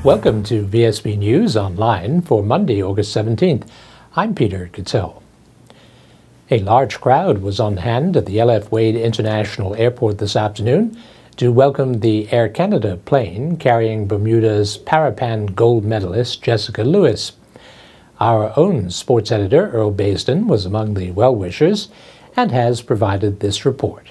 Welcome to VSB News Online for Monday, August 17th. I'm Peter Cattell. A large crowd was on hand at the L.F. Wade International Airport this afternoon to welcome the Air Canada plane carrying Bermuda's Parapan gold medalist Jessica Lewis. Our own sports editor, Earl Baisden, was among the well-wishers and has provided this report.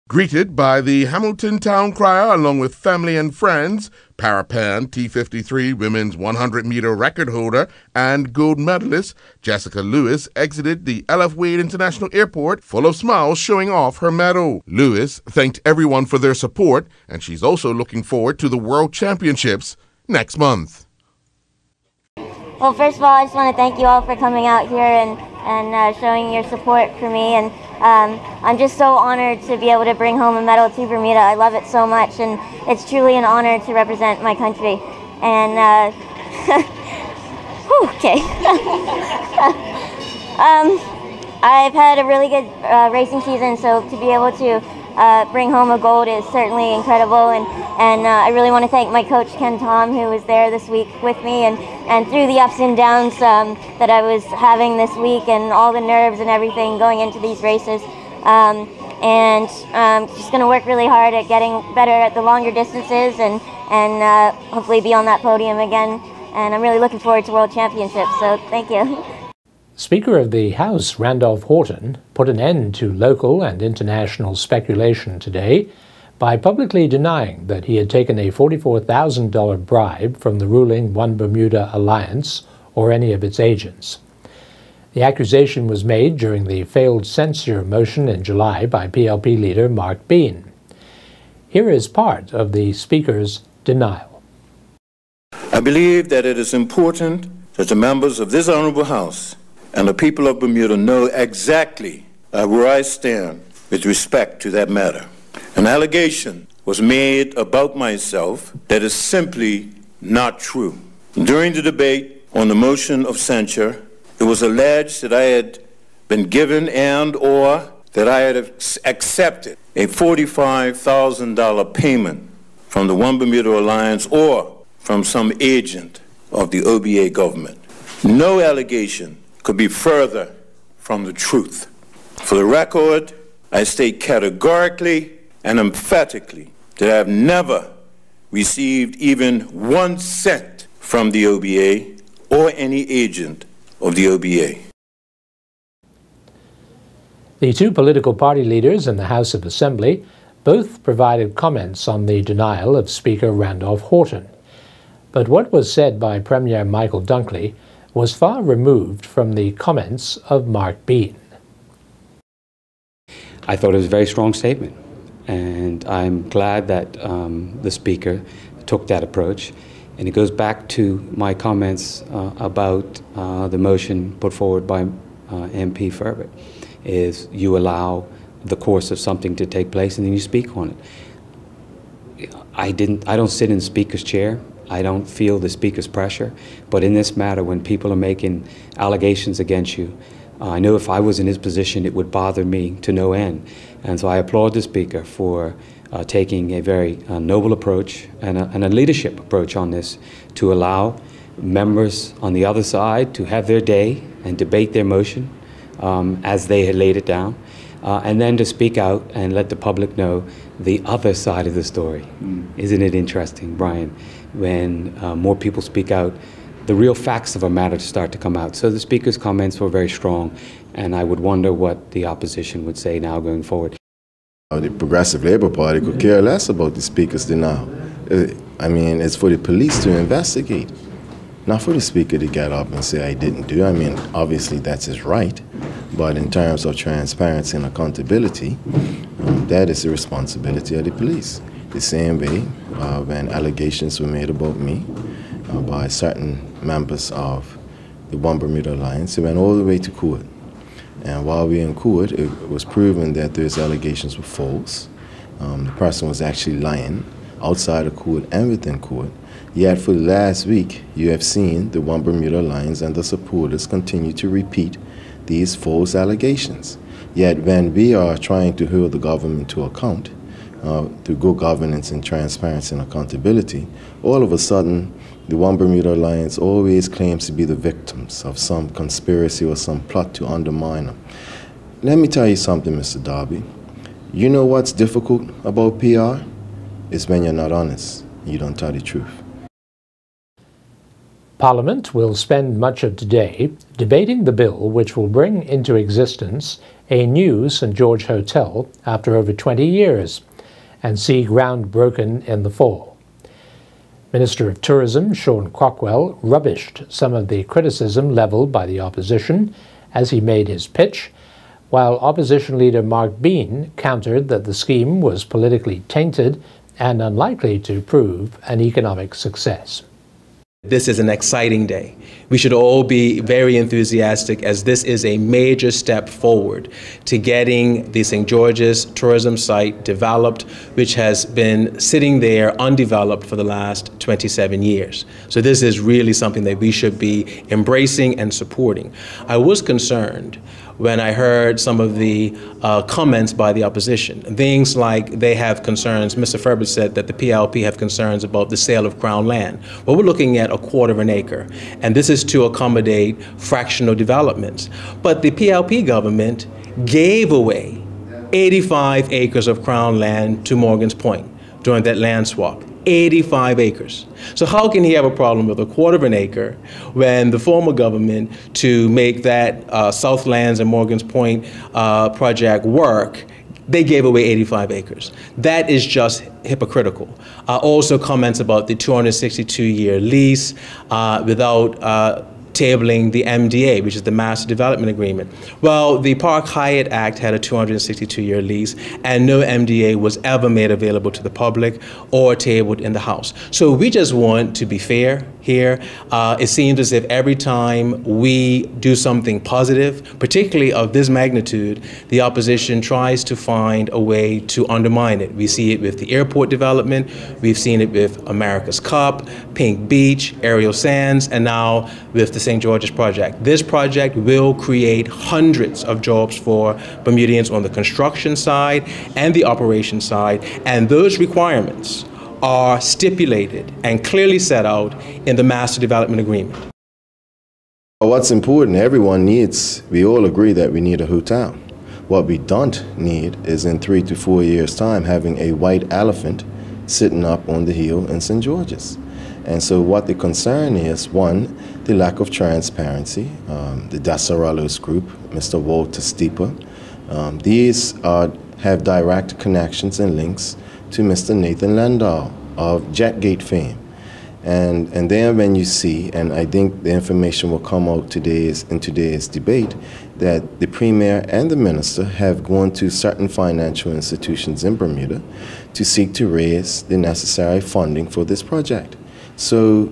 Greeted by the Hamilton Town Crier along with family and friends, Parapan T53 women's 100-meter record holder and gold medalist Jessica Lewis exited the L.F. Wade International Airport full of smiles showing off her medal. Lewis thanked everyone for their support, and she's also looking forward to the World Championships next month. Well, first of all, I just want to thank you all for coming out here and showing your support for me. And I'm just so honored to be able to bring home a medal to Bermuda. I love it so much, and it's truly an honor to represent my country. And okay. I've had a really good racing season, so to be able to bring home a gold is certainly incredible. And I really want to thank my coach, Ken Tom, who was there this week with me, and through the ups and downs that I was having this week and all the nerves and everything going into these races. And just going to work really hard at getting better at the longer distances and hopefully be on that podium again. And I'm really looking forward to World Championships, so thank you. Speaker of the House, Randolph Horton, put an end to local and international speculation today by publicly denying that he had taken a $44,000 bribe from the ruling One Bermuda Alliance or any of its agents. The accusation was made during the failed censure motion in July by PLP leader Mark Bean. Here is part of the Speaker's denial. I believe that it is important that the members of this Honorable House and the people of Bermuda know exactly where I stand with respect to that matter. An allegation was made about myself that is simply not true. During the debate on the motion of censure, it was alleged that I had been given or that I had accepted a $45,000 payment from the One Bermuda Alliance or from some agent of the OBA government. No allegation could be further from the truth. For the record, I state categorically and emphatically that I have never received even 1 cent from the OBA or any agent of the OBA. The two political party leaders in the House of Assembly both provided comments on the denial of Speaker Randolph Horton. But what was said by Premier Michael Dunkley was far removed from the comments of Mark Bean. I thought it was a very strong statement, and I'm glad that the Speaker took that approach. And it goes back to my comments about the motion put forward by MP Furbert, is you allow the course of something to take place and then you speak on it. I don't sit in the Speaker's chair. I don't feel the Speaker's pressure, but in this matter, when people are making allegations against you, I know if I was in his position, it would bother me to no end. And so I applaud the Speaker for taking a very noble approach and a leadership approach on this to allow members on the other side to have their day and debate their motion as they had laid it down, and then to speak out and let the public know the other side of the story. Isn't it interesting, Brian, when more people speak out, the real facts of a matter start to come out. So the Speaker's comments were very strong, and I would wonder what the opposition would say now going forward. The Progressive Labour Party could care less about the Speaker's denial. I mean, it's for the police to investigate, not for the Speaker to get up and say, I didn't do. I mean, obviously that's his right, but in terms of transparency and accountability, that is the responsibility of the police. The same way when allegations were made about me by certain members of the One Bermuda Alliance, it went all the way to court. And while we were in court, it was proven that those allegations were false. The person was actually lying outside of court and within court. Yet for the last week, you have seen the One Bermuda Alliance and the supporters continue to repeat these false allegations. Yet when we are trying to hold the government to account, through good governance and transparency and accountability, all of a sudden, the One Bermuda Alliance always claims to be the victims of some conspiracy or some plot to undermine them. Let me tell you something, Mr. Darby. You know what's difficult about PR? It's when you're not honest. You don't tell the truth. Parliament will spend much of today debating the bill which will bring into existence a new St. George Hotel after over 20 years and see ground broken in the fall. Minister of Tourism Sean Crockwell rubbished some of the criticism levelled by the opposition as he made his pitch, while opposition leader Mark Bean countered that the scheme was politically tainted and unlikely to prove an economic success. This is an exciting day. We should all be very enthusiastic as this is a major step forward to getting the St. George's tourism site developed, which has been sitting there undeveloped for the last 27 years. So this is really something that we should be embracing and supporting. I was concerned when I heard some of the comments by the opposition. Things like they have concerns, Mr. Ferber said that the PLP have concerns about the sale of Crown land. Well, we're looking at a quarter of an acre, and this is to accommodate fractional developments. But the PLP government gave away 85 acres of Crown land to Morgan's Point during that land swap. 85 acres. So how can he have a problem with a quarter of an acre when the former government, to make that Southlands and Morgan's Point project work, they gave away 85 acres. That is just hypocritical. Also comments about the 262-year lease without tabling the MDA, which is the Master Development Agreement. Well, the Park Hyatt Act had a 262-year lease, and no MDA was ever made available to the public or tabled in the House. So we just want to be fair here. It seems as if every time we do something positive, particularly of this magnitude, the opposition tries to find a way to undermine it. We see it with the airport development, we've seen it with America's Cup, Pink Beach, Aerial Sands, and now with the St. George's project. This project will create hundreds of jobs for Bermudians on the construction side and the operation side, and those requirements are stipulated and clearly set out in the Master Development Agreement. What's important, everyone needs, we all agree that we need a hotel. What we don't need is in 3 to 4 years' time having a white elephant sitting up on the hill in St. George's. And so what the concern is, one, the lack of transparency. The Desarellos Group, Mr. Walter Steeper, these have direct connections and links to Mr. Nathan Landau of Jetgate fame. And then when you see, and I think the information will come out in today's debate, that the Premier and the Minister have gone to certain financial institutions in Bermuda to seek to raise the necessary funding for this project. So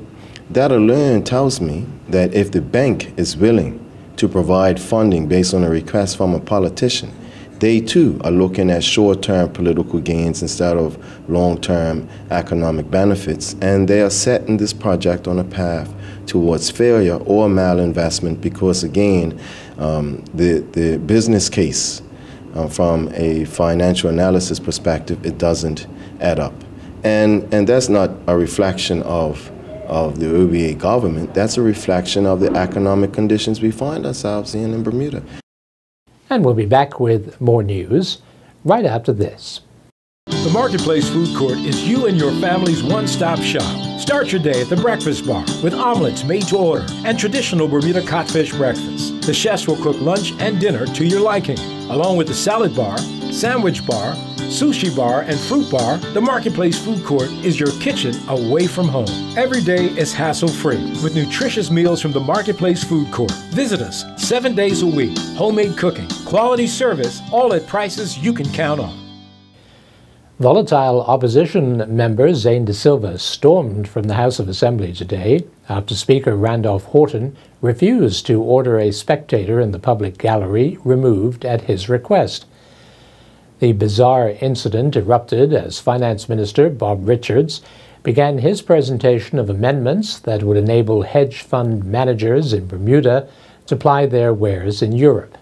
that alone tells me that if the bank is willing to provide funding based on a request from a politician, they too are looking at short-term political gains instead of long-term economic benefits, and they are setting this project on a path towards failure or malinvestment because, again, the business case from a financial analysis perspective, it doesn't add up. And that's not a reflection of the OBA government. That's a reflection of the economic conditions we find ourselves in Bermuda. And we'll be back with more news right after this. The Marketplace Food Court is you and your family's one-stop shop. Start your day at the Breakfast Bar with omelets made to order and traditional Bermuda codfish breakfast. The chefs will cook lunch and dinner to your liking. Along with the salad bar, sandwich bar, sushi bar, and fruit bar, the Marketplace Food Court is your kitchen away from home. Every day is hassle-free with nutritious meals from the Marketplace Food Court. Visit us 7 days a week. Homemade cooking, quality service, all at prices you can count on. Volatile opposition member Zane De Silva stormed from the House of Assembly today after Speaker Randolph Horton refused to order a spectator in the public gallery removed at his request. The bizarre incident erupted as Finance Minister Bob Richards began his presentation of amendments that would enable hedge fund managers in Bermuda to ply their wares in Europe.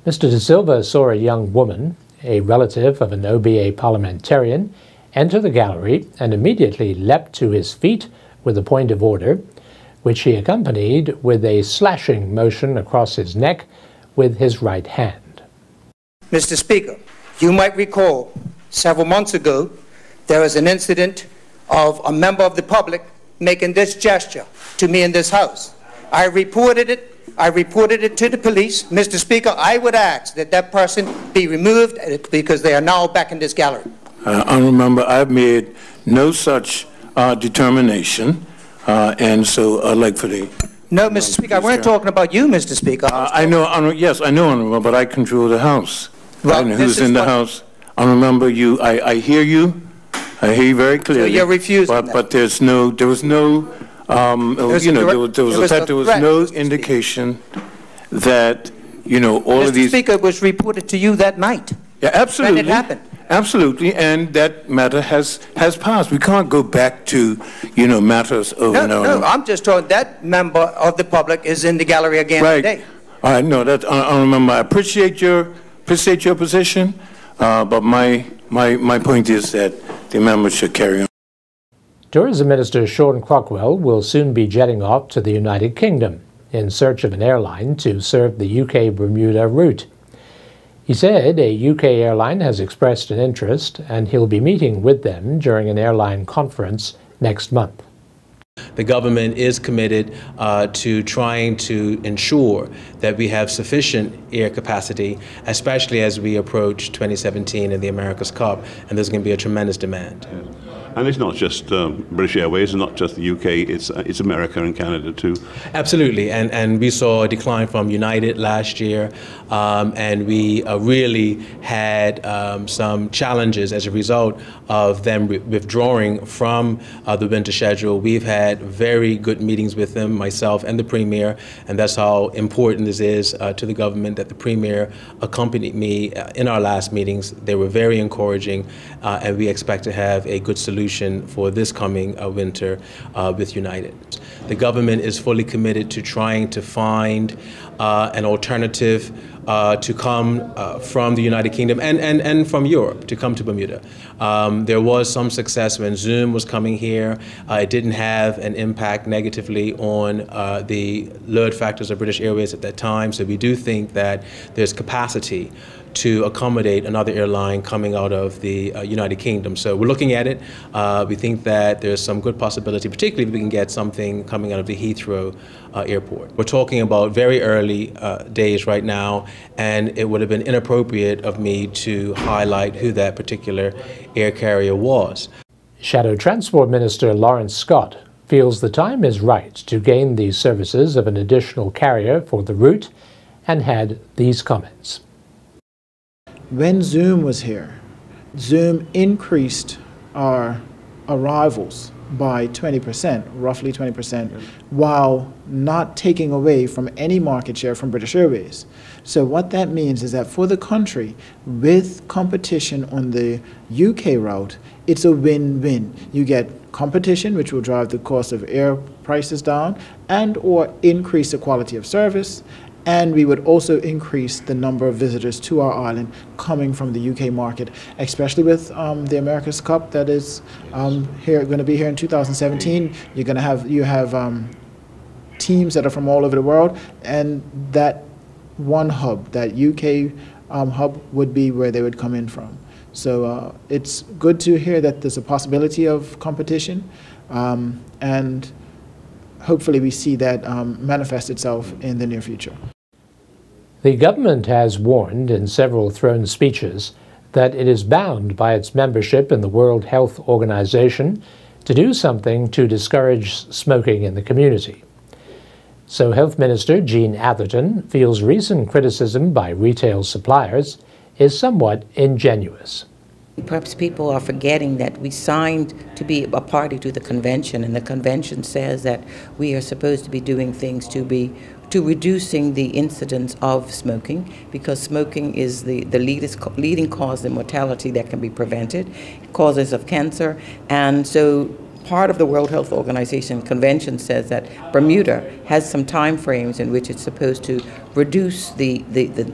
Mr. De Silva saw a young woman, a relative of an OBA parliamentarian, enter the gallery and immediately leapt to his feet with a point of order, which he accompanied with a slashing motion across his neck with his right hand. Mr. Speaker, you might recall several months ago there was an incident of a member of the public making this gesture to me in this House. I reported it to the police. Mr. Speaker, I would ask that that person be removed because they are now back in this gallery. Honourable Member, I've made no such determination, and so I'd like for the... No, Mr. Speaker, I weren't talking about you, Mr. Speaker. I know, yes, I know, Honourable, but I control the House. Well, I know who's in the House. Honourable Member, I hear you. I hear you very clearly. So you're refusing but there was no, there was no indication that, all Mr. of these... Mr. Speaker, it was reported to you that night. Yeah, absolutely. When it happened. Absolutely, and that matter has passed. We can't go back to, matters over and over. No, I'm just talking that member of the public is in the gallery again today. All right, no, that I remember. I appreciate your position, but my point is that the amendment should carry on. Tourism Minister Sean Crockwell will soon be jetting off to the United Kingdom in search of an airline to serve the UK Bermuda route. He said a UK airline has expressed an interest and he'll be meeting with them during an airline conference next month. The government is committed to trying to ensure that we have sufficient air capacity, especially as we approach 2017 and the America's Cup, and there's going to be a tremendous demand. Yeah. And it's not just British Airways, and not just the UK, it's America and Canada too. Absolutely, and we saw a decline from United last year, and we really had some challenges as a result of them withdrawing from the winter schedule. We've had very good meetings with them, myself and the Premier, and that's how important this is to the government that the Premier accompanied me in our last meetings. They were very encouraging, and we expect to have a good solution for this coming winter with United. The government is fully committed to trying to find an alternative to come from the United Kingdom and from Europe to come to Bermuda. There was some success when Zoom was coming here. It didn't have an impact negatively on the load factors of British Airways at that time, so we do think that there's capacity to accommodate another airline coming out of the United Kingdom. So we're looking at it. We think that there's some good possibility, particularly if we can get something coming out of the Heathrow airport. We're talking about very early days right now, and it would have been inappropriate of me to highlight who that particular air carrier was. Shadow Transport Minister Lawrence Scott feels the time is right to gain the services of an additional carrier for the route and had these comments. When Zoom was here, Zoom increased our arrivals by 20%, roughly 20%, while not taking away from any market share from British Airways. So what that means is that for the country, with competition on the UK route, it's a win-win. You get competition, which will drive the cost of air prices down and or increase the quality of service. And we would also increase the number of visitors to our island coming from the UK market, especially with the America's Cup that is going to be here in 2017. You have teams that are from all over the world, and that one hub, that UK hub, would be where they would come in from. So it's good to hear that there's a possibility of competition, and hopefully we see that manifest itself in the near future. The government has warned in several throne speeches that it is bound by its membership in the World Health Organization to do something to discourage smoking in the community. So Health Minister Jean Atherton feels recent criticism by retail suppliers is somewhat ingenuous. Perhaps people are forgetting that we signed to be a party to the convention, and the convention says that we are supposed to be doing things to reducing the incidence of smoking, because smoking is the leading cause of mortality that can be prevented, causes of cancer, and so part of the World Health Organization convention says that Bermuda has some time frames in which it's supposed to reduce the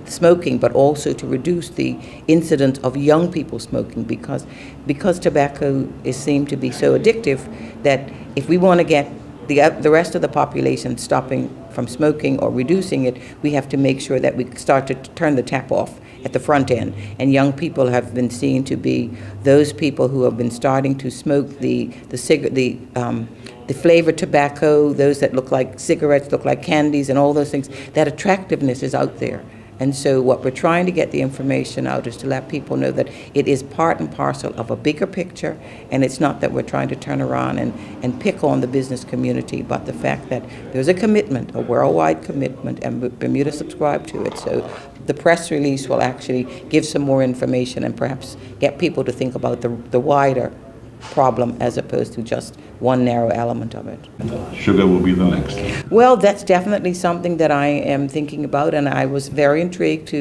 smoking, but also to reduce the incidence of young people smoking, because tobacco is seen to be so addictive that if we want to get the rest of the population stopping from smoking or reducing it, we have to make sure that we start to turn the tap off at the front end. And young people have been seen to be those people who have been starting to smoke the flavored tobacco, those that look like cigarettes, look like candies, and all those things. That attractiveness is out there. And so what we're trying to get the information out is to let people know that it is part and parcel of a bigger picture, and it's not that we're trying to turn around and pick on the business community, but the fact that there's a commitment, a worldwide commitment, and Bermuda subscribed to it. So the press release will actually give some more information and perhaps get people to think about the wider problem as opposed to just one narrow element of it. Sugar will be the next. Well, that's definitely something that I am thinking about, and I was very intrigued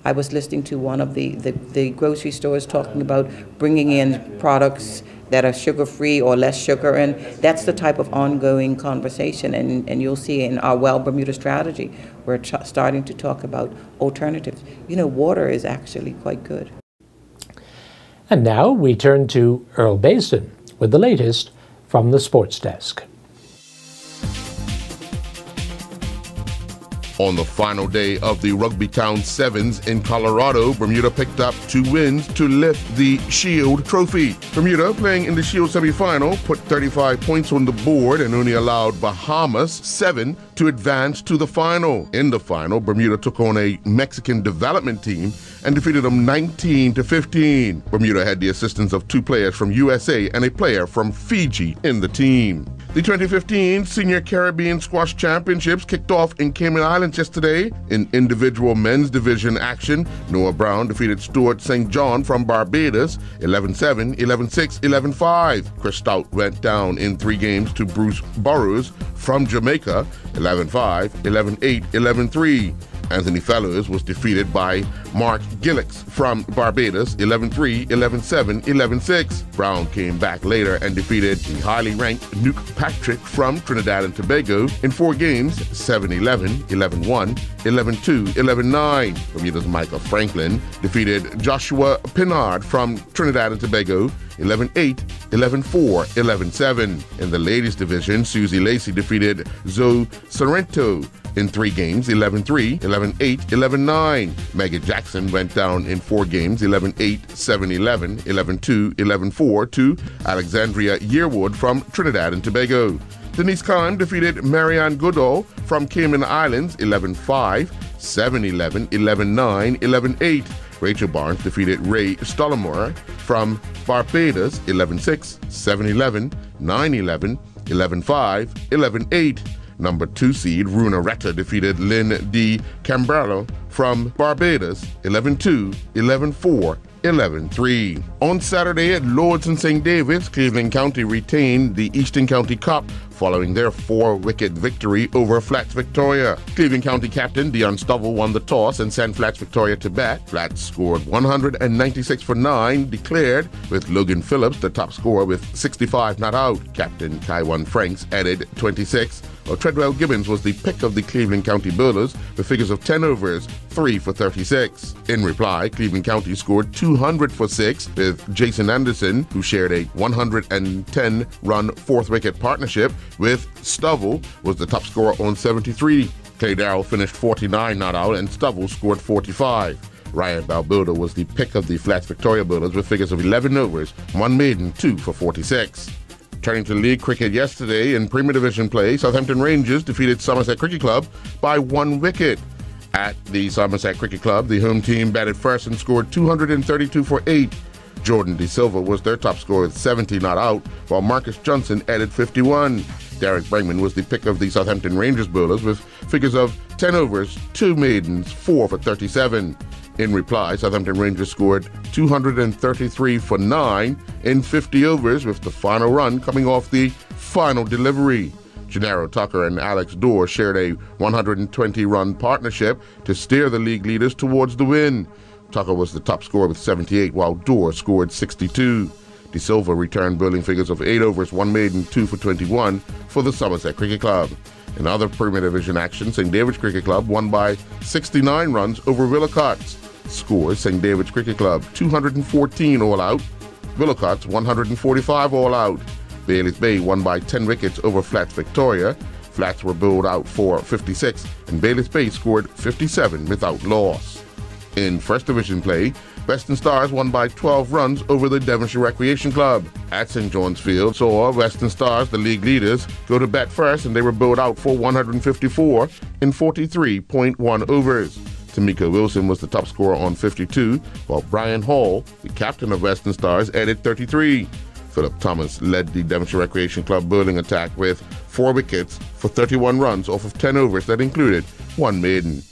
I was listening to one of the grocery stores talking about bringing in products that are sugar-free or less sugar, and that's the type of ongoing conversation, and you'll see in our Well Bermuda strategy, we're starting to talk about alternatives. You know, water is actually quite good. And now we turn to Earl Basin with the latest from the sports desk. On the final day of the Rugby Town Sevens in Colorado, Bermuda picked up 2 wins to lift the Shield Trophy. Bermuda, playing in the Shield semifinal, put 35 points on the board and only allowed Bahamas 7 to advance to the final. In the final, Bermuda took on a Mexican development team and defeated them 19-15. Bermuda had the assistance of 2 players from USA and a player from Fiji in the team. The 2015 Senior Caribbean Squash Championships kicked off in Cayman Islands yesterday. In individual men's division action, Noah Brown defeated Stuart St. John from Barbados 11-7, 11-6, 11-5. Chris Stout went down in 3 games to Bruce Burrows from Jamaica 11-5, 11-8, 11-3. Anthony Fellows was defeated by Mark Gillix from Barbados 11-3, 11-7, 11-6. Brown came back later and defeated the highly ranked Nuke Patrick from Trinidad and Tobago in 4 games 7-11, 11-1, 11-2, 11-9. Bermuda's Michael Franklin defeated Joshua Pinard from Trinidad and Tobago 11-8, 11-4, 11-7. In the ladies division, Susie Lacey defeated Zoe Sorrento in 3 games 11-3, 11-8, 11-9. Maggie Jackson went down in 4 games 11-8, 7-11, 11-2, 11-4 to Alexandria Yearwood from Trinidad and Tobago. Denise Kime defeated Marianne Goodall from Cayman Islands 11-5, 7-11, 11-9, 11-8. Rachel Barnes defeated Ray Stollamore from Barbados 11-6, 7-11, 9-11, 11-5, 11-8. Number 2 seed Runa Retta defeated Lynn D. Cambrello from Barbados 11-2, 11-4, 11-3. On Saturday at Lords and St. David's, Cleveland County retained the Eastern County Cup following their 4-wicket victory over Flats Victoria. Cleveland County captain Dion Stovall won the toss and sent Flats Victoria to bat. Flats scored 196 for 9, declared, with Logan Phillips the top scorer with 65 not out. Captain Kaiwan Franks added 26. Treadwell Gibbons was the pick of the Cleveland County bowlers with figures of 10 overs, 3 for 36. In reply, Cleveland County scored 200 for 6 with Jason Anderson, who shared a 110-run 4th-wicket partnership with Stovall, was the top scorer on 73. Clay Darrell finished 49 not out and Stovall scored 45. Ryan Balboa was the pick of the Flats Victoria bowlers with figures of 11 overs, 1 maiden, 2 for 46. Turning to league cricket yesterday, in Premier Division play, Southampton Rangers defeated Somerset Cricket Club by 1 wicket. At the Somerset Cricket Club, the home team batted first and scored 232 for 8. Jordan De Silva was their top scorer with 70 not out, while Marcus Johnson added 51. Derek Bregman was the pick of the Southampton Rangers bowlers with figures of 10 overs, 2 maidens, 4 for 37. In reply, Southampton Rangers scored 233 for 9 in 50 overs, with the final run coming off the final delivery. Gennaro Tucker and Alex Dorr shared a 120-run partnership to steer the league leaders towards the win. Tucker was the top scorer with 78, while Dorr scored 62. De Silva returned bowling figures of 8 overs, 1 maiden, 2 for 21 for the Somerset Cricket Club. In other Premier Division action, St. David's Cricket Club won by 69 runs over Willocots. Scores: St. David's Cricket Club 214 all out, Willocots 145 all out. Bailey's Bay won by 10 wickets over Flats Victoria. Flats were bowled out for 56 and Bailey's Bay scored 57 without loss. In First Division play, Western Stars won by 12 runs over the Devonshire Recreation Club. At St. John's Field saw Western Stars, the league leaders, go to bat first, and they were bowled out for 154 in 43.1 overs. Tamika Wilson was the top scorer on 52, while Brian Hall, the captain of Western Stars, added 33. Philip Thomas led the Devonshire Recreation Club bowling attack with 4 wickets for 31 runs off of 10 overs that included 1 maiden.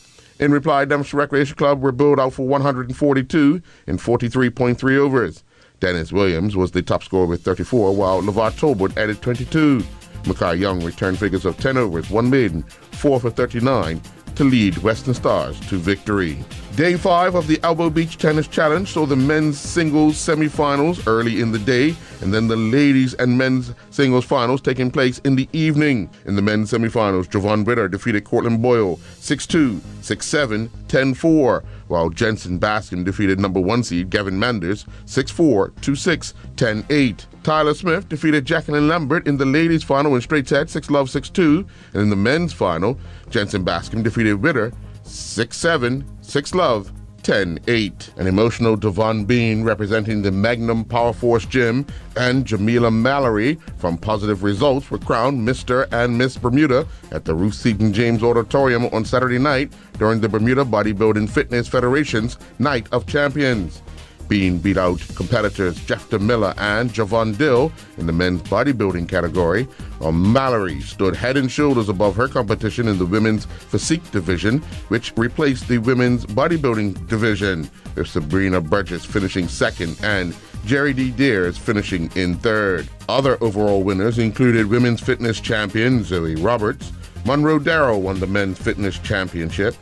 In reply, Devonshire Recreation Club were bowled out for 142 in 43.3 overs. Dennis Williams was the top scorer with 34, while LeVar Tolbert added 22. Mackay Young returned figures of 10 overs, 1 maiden, 4 for 39 to lead Western Stars to victory. Day 5 of the Elbow Beach Tennis Challenge saw the men's singles semifinals early in the day, and then the ladies and men's singles finals taking place in the evening. In the men's semifinals, Javon Ritter defeated Cortland Boyle 6-2, 6-7, 10-4, while Jensen Baskin defeated number 1 seed Gavin Manders 6-4, 2-6, 10-8. Tyler Smith defeated Jacqueline Lambert in the ladies' final in straight set 6-love, 6-2, and in the men's final, Jensen Baskin defeated Ritter 6-7, 6-love, 10-8. An emotional Devon Bean representing the Magnum Power Force Gym and Jamila Mallory from Positive Results were crowned Mr. and Miss Bermuda at the Ruth Seaton James Auditorium on Saturday night during the Bermuda Bodybuilding Fitness Federation's Night of Champions. Bean beat out competitors Jeff DeMiller and Javon Dill in the men's bodybuilding category, while Mallory stood head and shoulders above her competition in the women's physique division, which replaced the women's bodybuilding division, with Sabrina Burgess finishing second and Jerry D. Deers finishing in third. Other overall winners included women's fitness champion Zoe Roberts. Monroe Darrow won the men's fitness championship.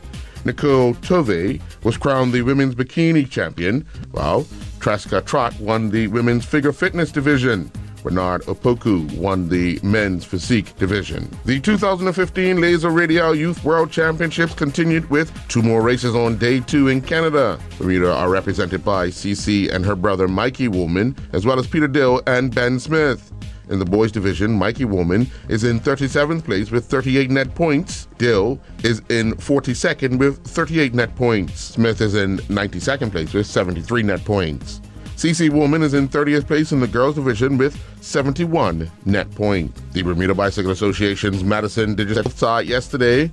Nicole Tove was crowned the women's bikini champion, while Traska Trot won the women's figure fitness division. Bernard Opoku won the men's physique division. The 2015 Laser Radial Youth World Championships continued with 2 more races on day 2 in Canada. Bermuda are represented by CC and her brother Mikey Woolman, as well as Peter Dill and Ben Smith. In the boys division, Mikey Woolman is in 37th place with 38 net points. Dill is in 42nd with 38 net points. Smith is in 92nd place with 73 net points. CC Woolman is in 30th place in the girls division with 71 net points. The Bermuda Bicycle Association's Madison Digital side yesterday.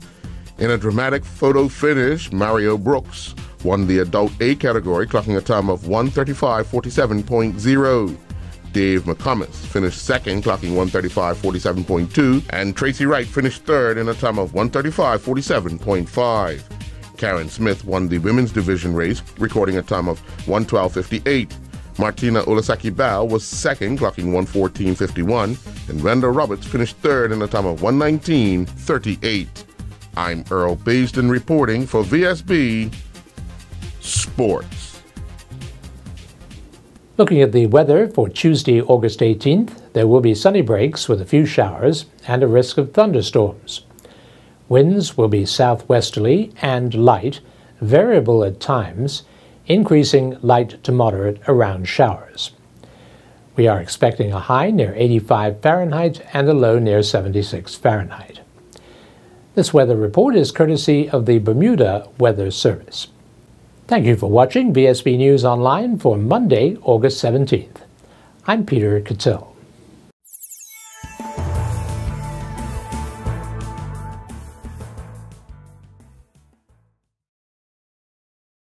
In a dramatic photo finish, Mario Brooks won the adult A category, clocking a time of 1:35:47.0. Dave McComas finished second, clocking 1:35:47.2, and Tracy Wright finished third in a time of 1:35:47.5. Karen Smith won the women's division race, recording a time of 1:12:58. Martina Olasaki Bell was second, clocking 1:14:51, and Renda Roberts finished third in a time of 1:19:38. I'm Earl Basden reporting for VSB Sports. Looking at the weather for Tuesday, August 18th, there will be sunny breaks with a few showers and a risk of thunderstorms. Winds will be southwesterly and light, variable at times, increasing light to moderate around showers. We are expecting a high near 85 Fahrenheit and a low near 76 Fahrenheit. This weather report is courtesy of the Bermuda Weather Service. Thank you for watching VSB News Online for Monday, August 17th. I'm Peter Cattell.